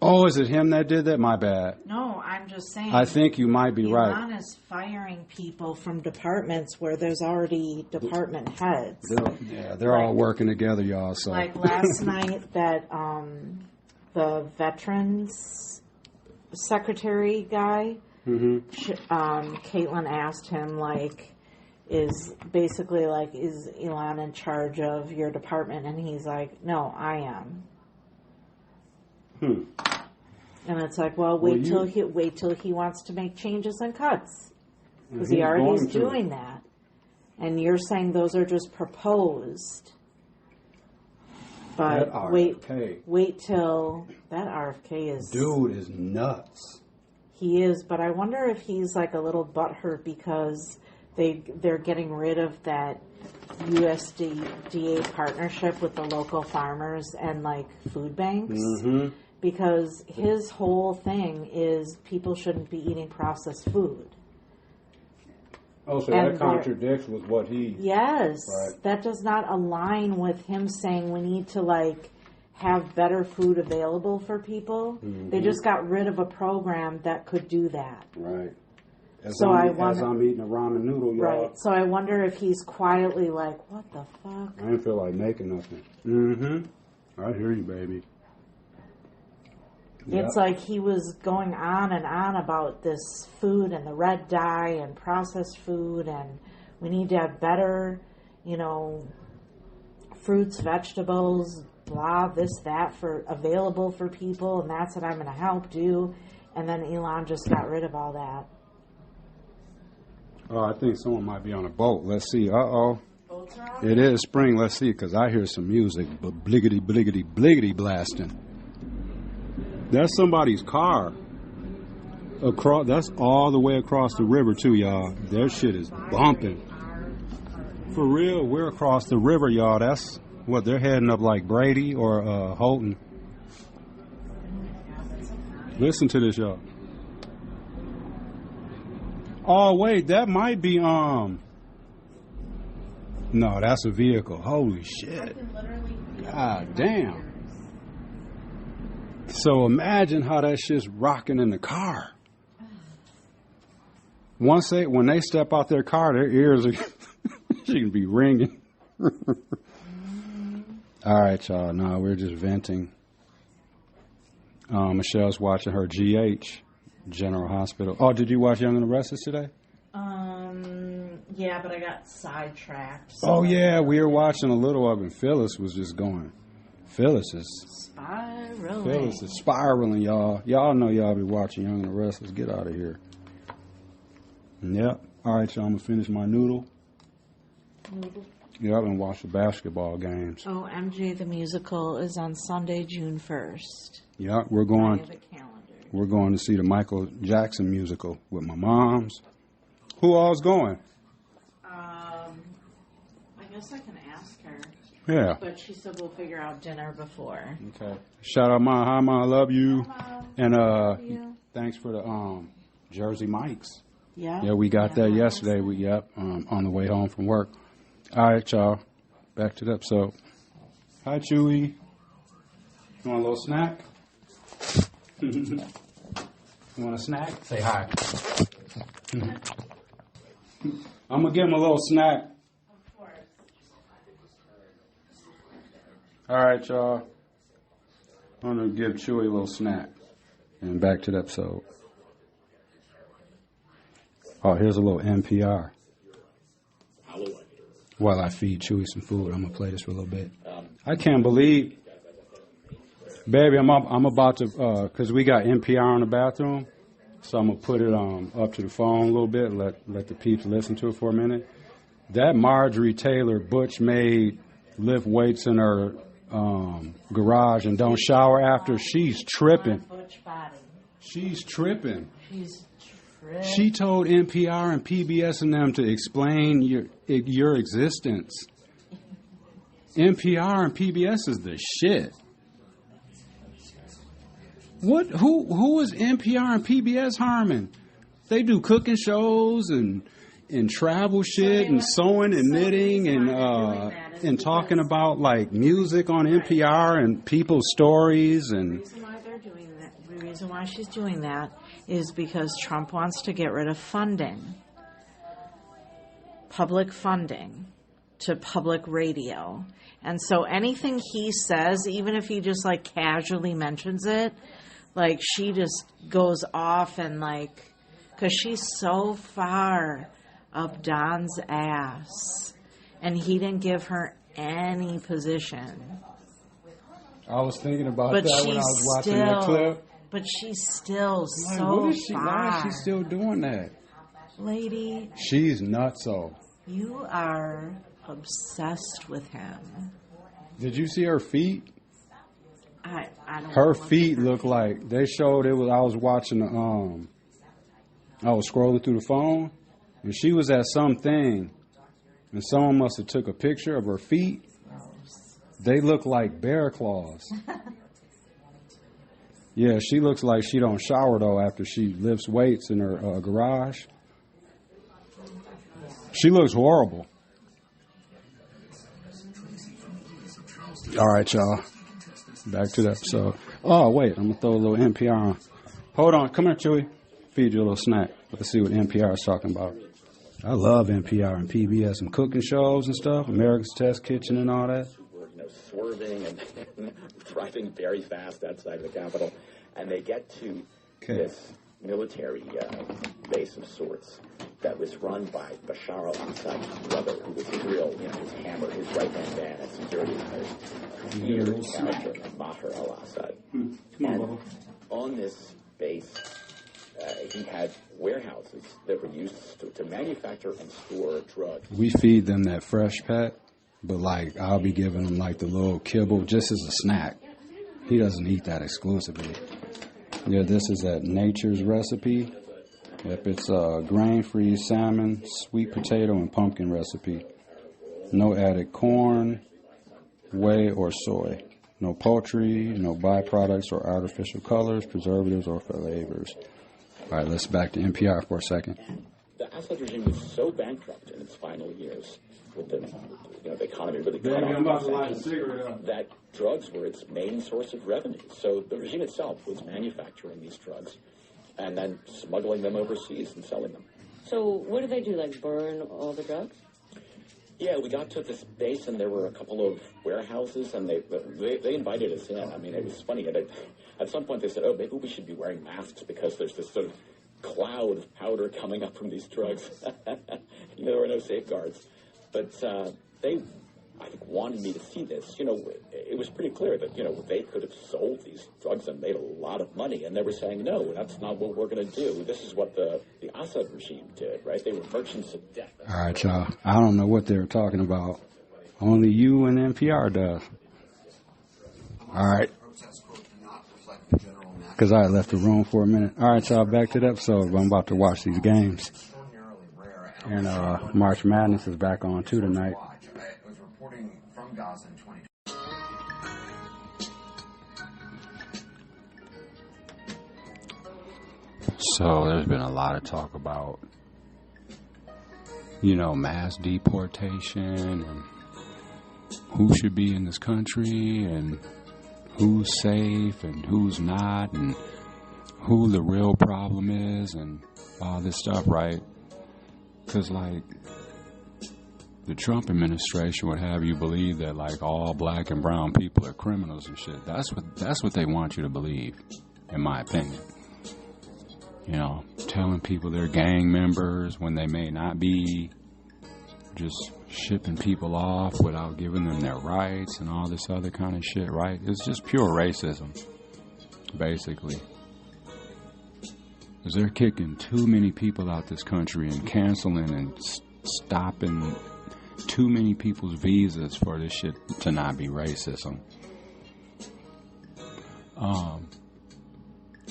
Oh, is it him that did that? My bad. No, I'm just saying. I think you might be right. Elon is firing people from departments where there's already department heads. They're all working together, y'all. So. Like last night, that the veterans secretary guy, Caitlin asked him, is Elon in charge of your department? And he's like, no, I am. And it's like, well, wait till he wants to make changes and cuts, because he already is doing that. And you're saying those are just proposed. But wait till that RFK is... Dude is nuts. He is, but I wonder if he's like a little butthurt because they're getting rid of that USDA partnership with the local farmers and like food banks. Mm-hmm. Because his whole thing is people shouldn't be eating processed food. Oh, so And that contradicts with what he... Yes. Right. That does not align with him saying we need to, like, have better food available for people. Mm-hmm. They just got rid of a program that could do that. Right. As So I'm eating a ramen noodle, y'all. Right. So I wonder if he's quietly like, what the fuck? I didn't feel like making nothing. Mm-hmm. I hear you, baby. It's like he was going on and on about this food and the red dye and processed food, and we need to have better, you know, fruits, vegetables, blah, this, that, for available for people, and that's what I'm going to help do. And then Elon just got rid of all that. Oh, I think someone might be on a boat. Let's see. Uh-oh. It is spring. Let's see, because I hear some music, but bliggity, bliggity, bliggity blasting. That's somebody's car. That's all the way across the river, too, y'all. Their shit is bumping. For real, we're across the river, y'all. That's what they're heading up like Brady or Houghton. Listen to this, y'all. Oh, wait, that might be, no, that's a vehicle. Holy shit. God damn. So imagine how that shit's rocking in the car. When they step out their car, their ears are she can be ringing. All right, y'all. No, we're just venting. Michelle's watching her GH, General Hospital. Oh, did you watch Young and the Restless today? Yeah, but I got sidetracked. So Oh yeah, we were watching a little of it. Phyllis was just going. Phyllis is spiraling, y'all. Y'all know y'all be watching Young and the Restless. Get out of here. Yep. All right, y'all. I'm gonna finish my noodle. Yep, and watch the basketball games. Oh, MJ the Musical is on Sunday, June 1st. Yep, we're going to see the Michael Jackson musical with my moms. Who all's going? I guess I can ask her. Yeah. But she said we'll figure out dinner before. Okay. Shout out Ma. Hi, Ma. I love you. Hi, Mom. And Love you. thanks for the Jersey Mikes. Yeah. Yeah, we got that yesterday. On the way home from work. All right, y'all. Back to the episode. Hi, Chewy. You want a little snack? You want a snack? Say hi. I'm going to give him a little snack. Of course. All right, y'all. I'm going to give Chewy a little snack. And back to the episode. Oh, here's a little NPR. While I feed Chewy some food, I'm going to play this for a little bit. I can't believe... Baby, I'm about to... Because we got NPR in the bathroom. So I'm going to put it up to the phone a little bit, let the peeps listen to it for a minute. That Marjorie Taylor Butch maid lift weights in her garage and don't shower after, she's tripping. She's tripping. She told NPR and PBS and them to explain your existence. NPR and PBS is the shit. What? Who is NPR and PBS harming? They do cooking shows and travel shit and sewing and knitting and talking about like music on NPR and people's stories and. The reason why she's doing that is because Trump wants to get rid of public funding to public radio. And so anything he says, even if he just like casually mentions it, like she just goes off and like, because she's so far up Don's ass and he didn't give her any position. I was thinking about that when I was watching that clip. But she's still like, so what is she, far. Why is she still doing that? Lady. She's nutso. You are obsessed with him. Did you see her feet? I don't her feet look like they showed it was. I was watching I was scrolling through the phone, and she was at something, and someone must have took a picture of her feet. They look like bear claws. Yeah, she looks like she don't shower, though, after she lifts weights in her garage. She looks horrible. All right, y'all. Back to the episode. Oh, wait. I'm going to throw a little NPR on. Hold on. Come here, Chewy. Feed you a little snack. Let's see what NPR is talking about. I love NPR and PBS and cooking shows and stuff. America's Test Kitchen and all that. Swerving and driving very fast outside the Capitol. And they get to this military base of sorts that was run by Bashar al-Assad's brother, who was his real, his hammer, his right-hand man at security matters. Feared character, Maher al-Assad. And on this base, he had warehouses that were used to manufacture and store drugs. We feed them that fresh pet, but like I'll be giving him like the little kibble just as a snack. He doesn't eat that exclusively. Yeah, this is at Nature's Recipe. Yep, it's grain-free salmon, sweet potato, and pumpkin recipe. No added corn, whey, or soy. No poultry, no byproducts or artificial colors, preservatives, or flavors. All right, let's back to NPR for a second. The Assad regime was so bankrupt in its final years, with the economy really cut off, that drugs were its main source of revenue. So the regime itself was manufacturing these drugs and then smuggling them overseas and selling them. So what do they do, like burn all the drugs? Yeah, we got to this base and there were a couple of warehouses and they invited us in. I mean, it was funny. At some point they said, oh, maybe we should be wearing masks because there's this sort of cloud of powder coming up from these drugs. There were no safeguards. But they, I think, wanted me to see this. It was pretty clear that, they could have sold these drugs and made a lot of money. And they were saying, no, that's not what we're going to do. This is what the Assad regime did, right? They were merchants of death. All right, y'all. I don't know what they were talking about. Only you and NPR does. All right. Because I left the room for a minute. All right, y'all, back to the episode. I'm about to watch these games. And March Madness is back on, too, tonight. It was reporting from Gaza in 2020. So there's been a lot of talk about, mass deportation and who should be in this country and who's safe and who's not and who the real problem is and all this stuff, right? Because, the Trump administration would have you believe that, all black and brown people are criminals and shit. That's what they want you to believe, in my opinion. Telling people they're gang members when they may not be. Just shipping people off without giving them their rights and all this other kind of shit, right? It's just pure racism, basically. Because they're kicking too many people out this country and canceling and stopping too many people's visas for this shit to not be racism.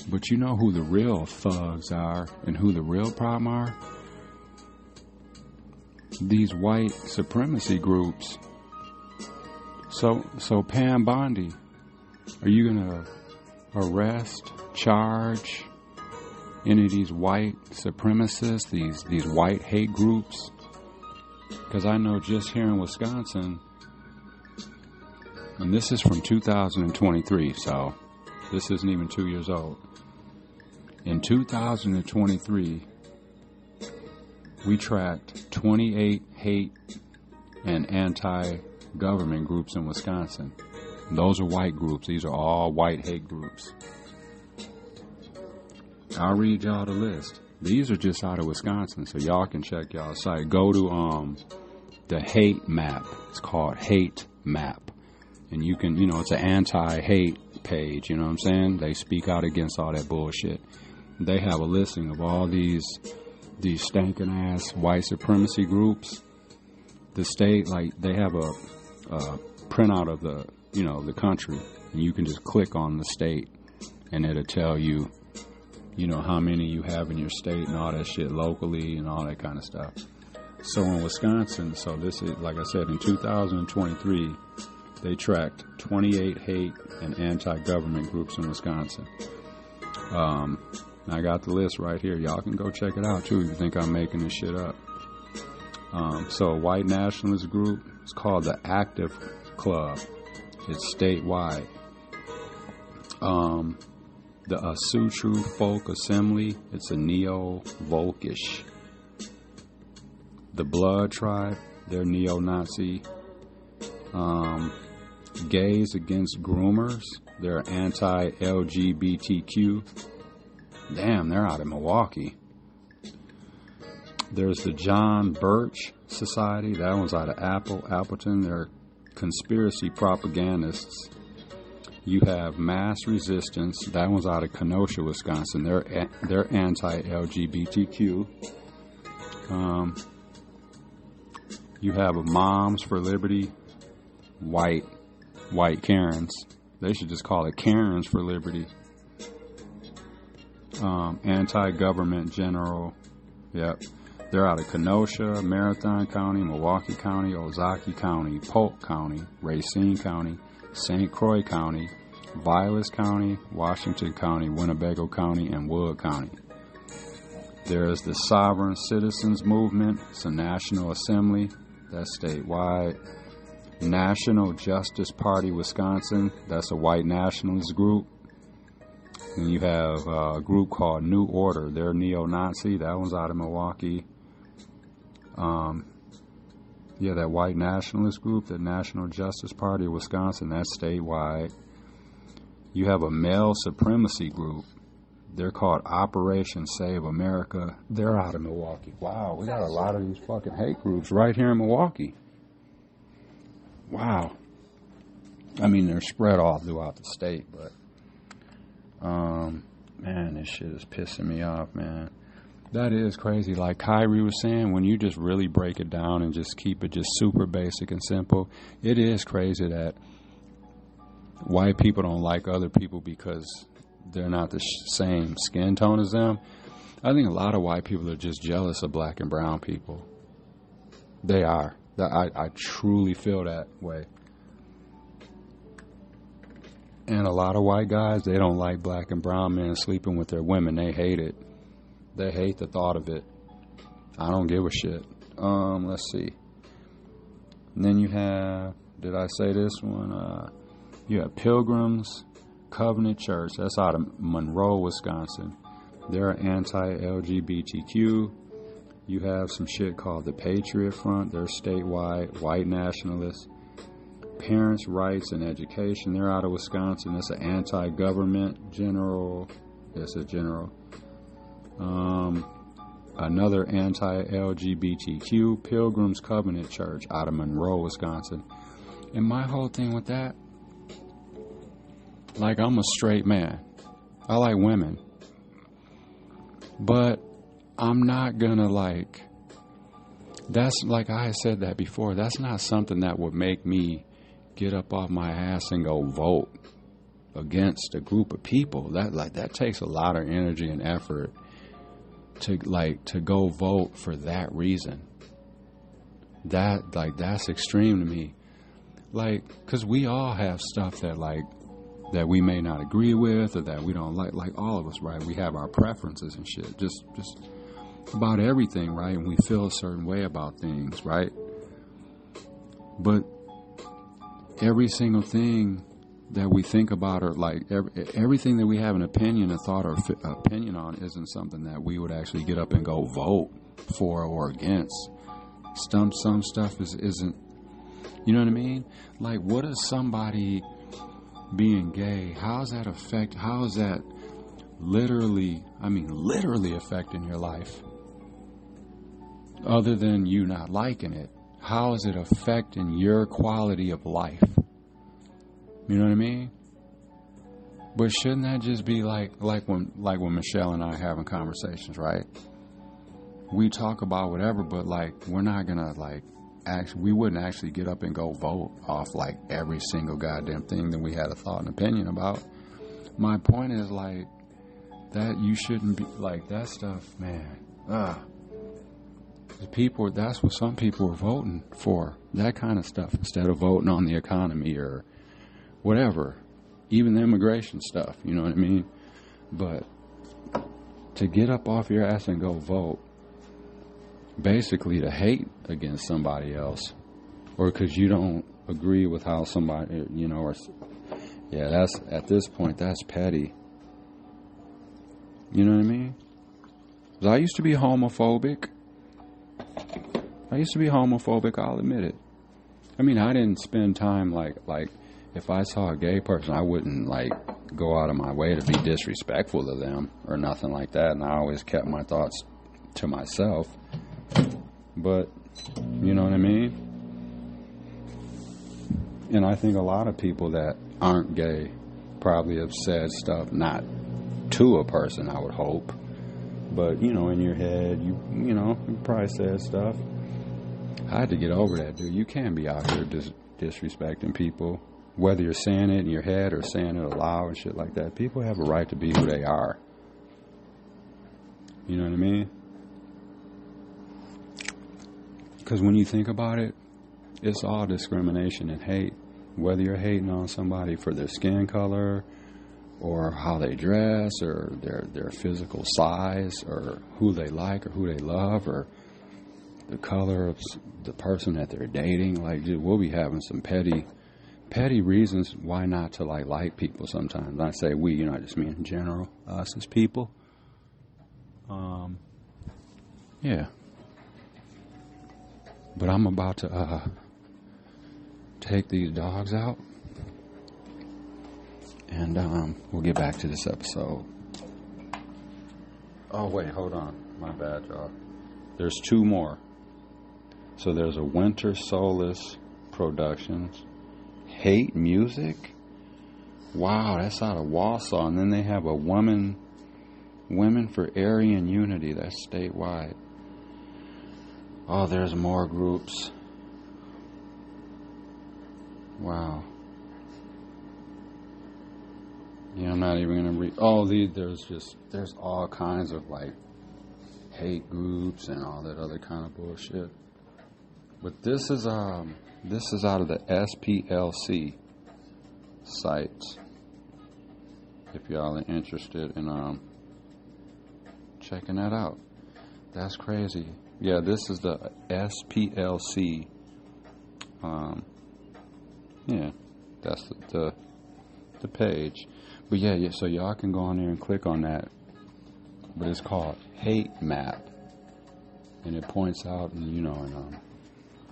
But you know who the real thugs are and who the real problem are? These white supremacy groups. So Pam Bondi, are you going to arrest, charge any of these white supremacists, these white hate groups? Because I know just here in Wisconsin, and this is from 2023, so this isn't even 2 years old. In 2023, we tracked 28 hate and anti-government groups in Wisconsin. Those are white groups. These are all white hate groups. I'll read y'all the list. These are just out of Wisconsin, so y'all can check y'all's site. Go to the hate map. It's called Hate Map. And you can, it's an anti-hate page, you know what I'm saying? They speak out against all that bullshit. They have a listing of all these stinking ass white supremacy groups. The state, they have a printout of the country, and you can just click on the state, and it'll tell you, how many you have in your state and all that shit locally and all that kind of stuff. So in Wisconsin, so this is, like I said, in 2023, they tracked 28 hate and anti-government groups in Wisconsin. I got the list right here. Y'all can go check it out, too, if you think I'm making this shit up. So a white nationalist group, it's called the Active Club. It's statewide. The Asutru Folk Assembly, it's a neo-Volkish. The Blood Tribe, they're neo-Nazi. Gays Against Groomers, they're anti-LGBTQ. Damn, they're out of Milwaukee. There's the John Birch Society, that one's out of Appleton. They're conspiracy propagandists. You have Mass Resistance, that one's out of Kenosha, Wisconsin. They're anti-LGBTQ. You have a Moms for Liberty, white Karens. They should just call it Karens for Liberty. Anti-government general. Yep. They're out of Kenosha, Marathon County, Milwaukee County, Ozaukee County, Polk County, Racine County, St. Croix County, Vilas County, Washington County, Winnebago County, and Wood County. There's the Sovereign Citizens Movement. It's a National Assembly. That's statewide. National Justice Party, Wisconsin. That's a white nationalist group. And you have a group called New Order. They're neo-Nazi. That one's out of Milwaukee. That white nationalist group, the National Justice Party of Wisconsin, that's statewide. You have a male supremacy group. They're called Operation Save America. They're out of Milwaukee. Wow, we got a lot of these fucking hate groups right here in Milwaukee. Wow. I mean, they're spread all throughout the state, but man, this shit is pissing me off, man. That is crazy. Like Kyrie was saying, when you just really break it down and just keep it just super basic and simple, it is crazy that white people don't like other people because they're not the same skin tone as them. I think a lot of white people are just jealous of black and brown people. They are. I truly feel that way. And a lot of white guys, they don't like black and brown men sleeping with their women. They hate it. They hate the thought of it. I don't give a shit. Let's see. And then you have, did I say this one? You have Pilgrims Covenant Church. That's out of Monroe, Wisconsin. They're anti-LGBTQ. You have some shit called the Patriot Front. They're statewide, white nationalists. Parents' Rights and Education. They're out of Wisconsin. It's an anti-government general. It's a general. Another anti-LGBTQ, Pilgrims Covenant Church out of Monroe, Wisconsin. And my whole thing with that, like, I'm a straight man. I like women. But I'm not gonna, like, that's, like I said that before, that's not something that would make me get up off my ass and go vote against a group of people. That takes a lot of energy and effort to go vote for that reason. That's extreme to me. Like, cause we all have stuff that we may not agree with or that we don't like all of us, right? We have our preferences and shit, just about everything, right? And we feel a certain way about things, right? But every single thing that we think about, or like everything that we have an opinion, a thought, or opinion on, isn't something that we would actually get up and go vote for or against. Some stuff isn't. You know what I mean? Like, what does somebody being gay? How is that literally affecting your life? Other than you not liking it, how is it affecting your quality of life? You know what I mean? But shouldn't that just be like when Michelle and I are having conversations, right? We talk about whatever, but like we're not gonna we wouldn't actually get up and go vote off like every single goddamn thing that we had a thought and opinion about. My point is like that you shouldn't be like that stuff, man. People, that's what some people are voting for, that kind of stuff, instead of voting on the economy or whatever, even the immigration stuff, you know what I mean? But to get up off your ass and go vote, basically to hate against somebody else, or because you don't agree with how somebody, you know, or, yeah, that's, at this point, that's petty. You know what I mean? 'Cause I used to be homophobic. I'll admit it. I mean, I didn't spend time like if I saw a gay person, I wouldn't like go out of my way to be disrespectful to them or nothing like that. And I always kept my thoughts to myself. But, you know what I mean? And I think a lot of people that aren't gay probably have said stuff, not to a person, I would hope. But, you know, in your head, you probably said stuff. I had to get over that, dude. You can't be out here disrespecting people, whether you're saying it in your head or saying it aloud and shit like that. People have a right to be who they are. You know what I mean? Because when you think about it, it's all discrimination and hate. Whether you're hating on somebody for their skin color, or how they dress, or their physical size, or who they like, or who they love, or the color of the person that they're dating. Like, dude, we'll be having some petty reasons why not to like people sometimes. I say we, you know, I just mean in general, us as people. Yeah. But I'm about to take these dogs out. And we'll get back to this episode. Oh, wait, hold on. My bad, y'all. There's two more. So there's a Winter Solace Productions. Hate Music? Wow, that's out of Wausau. And then they have a Women for Aryan Unity. That's statewide. Oh, there's more groups. Wow. Yeah, I'm not even going to read. Oh, there's all kinds of like hate groups and all that other kind of bullshit. But this is out of the SPLC sites. If y'all are interested in checking that out. That's crazy. Yeah, this is the SPLC. Yeah, that's the page. But yeah, so y'all can go on there and click on that. But it's called Hate Map. And it points out and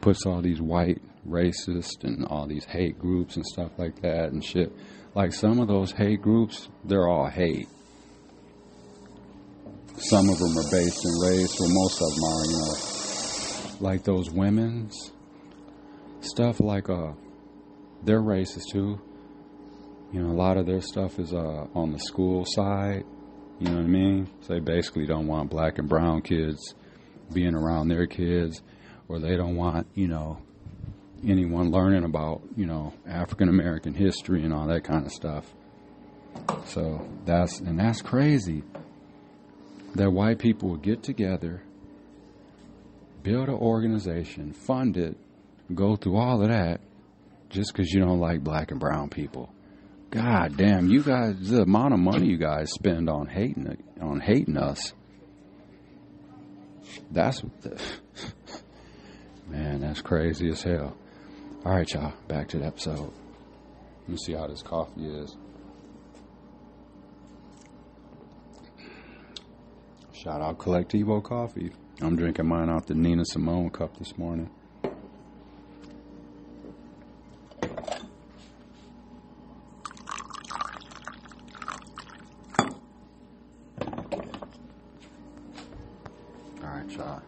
puts all these white racist and all these hate groups and stuff like that and shit. Like some of those hate groups, they're all hate. Some of them are based in race, or most of them are, like those women's stuff, like they're racist too. A lot of their stuff is on the school side. You know what I mean? So they basically don't want black and brown kids being around their kids, or they don't want, anyone learning about, African American history and all that kind of stuff. So that's crazy. That white people will get together, build an organization, fund it, go through all of that, just because you don't like black and brown people. God damn, you guys, the amount of money you guys spend on hating us. Man, that's crazy as hell. All right, y'all, back to the episode. Let me see how this coffee is. Shout out Collectivo Coffee. I'm drinking mine out the Nina Simone cup this morning. Alright, y'all.